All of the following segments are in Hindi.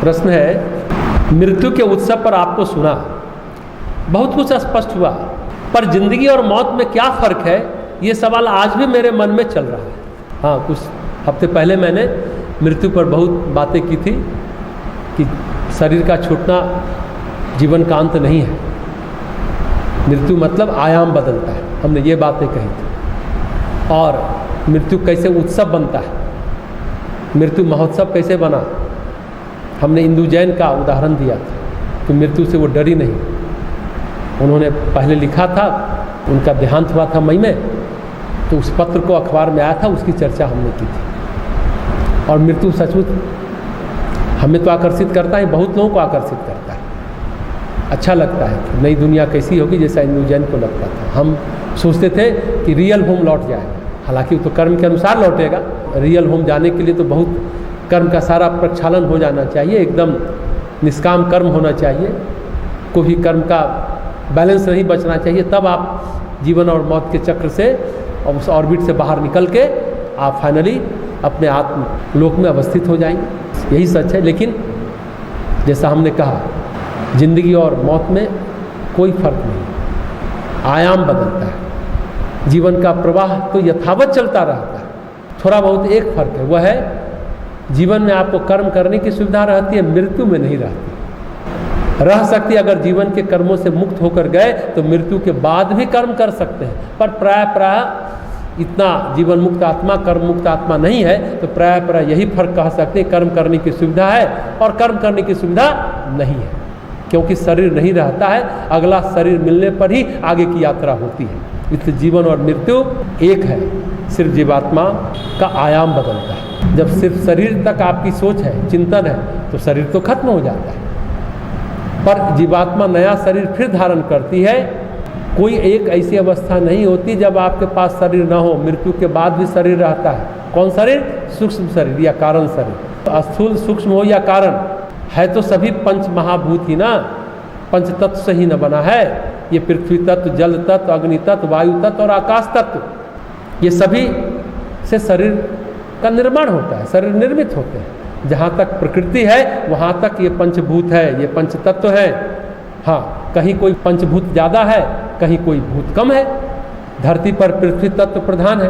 प्रश्न है, मृत्यु के उत्सव पर आपको सुना, बहुत कुछ स्पष्ट हुआ, पर जिंदगी और मौत में क्या फ़र्क है, ये सवाल आज भी मेरे मन में चल रहा है। हाँ, कुछ हफ्ते पहले मैंने मृत्यु पर बहुत बातें की थी कि शरीर का छूटना जीवन का अंत नहीं है। मृत्यु मतलब आयाम बदलता है, हमने ये बातें कही थी। और मृत्यु कैसे उत्सव बनता है, मृत्यु महोत्सव कैसे बना, हमने इंदु जैन का उदाहरण दिया था कि मृत्यु से वो डरी नहीं। उन्होंने पहले लिखा था, उनका देहांत हुआ था मई में, तो उस पत्र को अखबार में आया था, उसकी चर्चा हमने की थी। और मृत्यु सचमुच हमें तो आकर्षित करता है, बहुत लोगों को आकर्षित करता है, अच्छा लगता है कि नई दुनिया कैसी होगी, जैसा इंदु जैन को लगता था। हम सोचते थे कि रियल होम लौट जाएगा, हालांकि वो तो कर्म के अनुसार लौटेगा। रियल होम जाने के लिए तो बहुत कर्म का सारा प्रक्षालन हो जाना चाहिए, एकदम निष्काम कर्म होना चाहिए, कोई भी कर्म का बैलेंस नहीं बचना चाहिए, तब आप जीवन और मौत के चक्र से और उस ऑर्बिट से बाहर निकल के आप फाइनली अपने आत्म लोक में अवस्थित हो जाएंगे। यही सच है। लेकिन जैसा हमने कहा, जिंदगी और मौत में कोई फर्क नहीं, आयाम बदलता है, जीवन का प्रवाह तो यथावत चलता रहता है। थोड़ा बहुत एक फर्क है, वह है जीवन में आपको कर्म करने की सुविधा रहती है, मृत्यु में नहीं रहती। रह सकती, अगर जीवन के कर्मों से मुक्त होकर गए तो मृत्यु के बाद भी कर्म कर सकते हैं, पर प्राय इतना जीवन मुक्त आत्मा कर्म मुक्त आत्मा नहीं है, तो प्राय यही फर्क कह सकते हैं, कर्म करने की सुविधा है और कर्म करने की सुविधा नहीं है, क्योंकि शरीर नहीं रहता है, अगला शरीर मिलने पर ही आगे की यात्रा होती है। इसलिए जीवन और मृत्यु एक है, सिर्फ जीवात्मा का आयाम बदलता है। जब सिर्फ शरीर तक आपकी सोच है, चिंतन है, तो शरीर तो खत्म हो जाता है, पर जीवात्मा नया शरीर फिर धारण करती है। कोई एक ऐसी अवस्था नहीं होती जब आपके पास शरीर न हो, मृत्यु के बाद भी शरीर रहता है। कौन शरीर? सूक्ष्म शरीर या कारण शरीर। स्थूल सूक्ष्म हो या कारण, है तो सभी पंच महाभूत ही ना, पंच तत्व से ही न बना है। ये पृथ्वी तत्व, जल तत्व, अग्नि तत्व, वायु तत्व और आकाश तत्व, ये सभी से शरीर का निर्माण होता है, शरीर निर्मित होते हैं। जहाँ तक प्रकृति है वहाँ तक ये पंचभूत है, ये पंच तत्व है। हाँ, कहीं कोई पंचभूत ज़्यादा है, कहीं कोई भूत कम है। धरती पर पृथ्वी तत्व प्रधान है,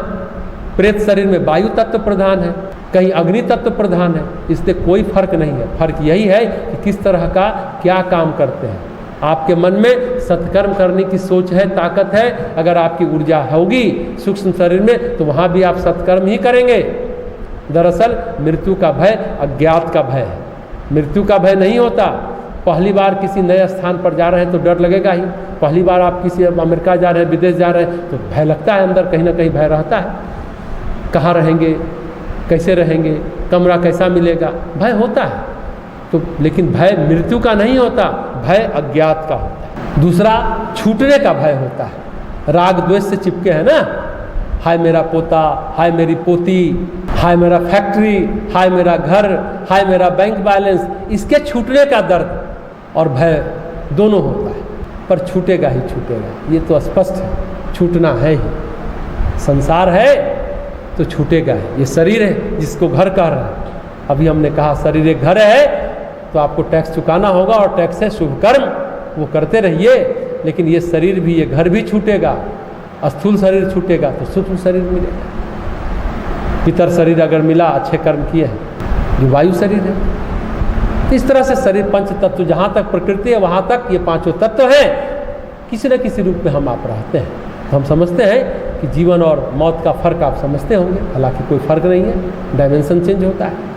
प्रेत शरीर में वायु तत्व प्रधान है, कहीं अग्नि तत्व प्रधान है। इससे कोई फर्क नहीं है। फर्क यही है कि किस तरह का क्या काम करते हैं। आपके मन में सत्कर्म करने की सोच है, ताकत है, अगर आपकी ऊर्जा होगी सूक्ष्म शरीर में, तो वहाँ भी आप सत्कर्म ही करेंगे। दरअसल मृत्यु का भय अज्ञात का भय है, मृत्यु का भय नहीं होता। पहली बार किसी नए स्थान पर जा रहे हैं तो डर लगेगा ही, पहली बार आप किसी अमेरिका जा रहे हैं, विदेश जा रहे हैं, तो भय लगता है, अंदर कहीं ना कहीं भय रहता है। कहाँ रहेंगे, कैसे रहेंगे, कमरा कैसा मिलेगा, भय होता है। तो लेकिन भय मृत्यु का नहीं होता, भय अज्ञात का होता है। दूसरा, छूटने का भय होता है। राग द्वेष से चिपके हैं ना, हाय मेरा पोता, हाय मेरी पोती, हाय मेरा फैक्ट्री, हाय मेरा घर, हाय मेरा बैंक बैलेंस, इसके छूटने का दर्द और भय दोनों होता है। पर छूटेगा ही छूटेगा, ये तो स्पष्ट है, छूटना है ही। संसार है तो छूटेगा ही। ये शरीर है जिसको घर कह रहा है। अभी हमने कहा शरीर एक घर है, तो आपको टैक्स चुकाना होगा, और टैक्स है शुभ कर्म, वो करते रहिए। लेकिन ये शरीर भी, ये घर भी छूटेगा। स्थूल शरीर छूटेगा तो सूक्ष्म शरीर मिलेगा। पितर शरीर अगर मिला, अच्छे कर्म किए हैं, जो वायु शरीर है। इस तरह से शरीर पंच तत्व, जहाँ तक प्रकृति है वहाँ तक ये पांचों तत्व हैं, किसी न किसी रूप में हम आप रहते हैं। तो हम समझते हैं कि जीवन और मौत का फर्क आप समझते होंगे, हालांकि कोई फर्क नहीं है, डायमेंशन चेंज होता है।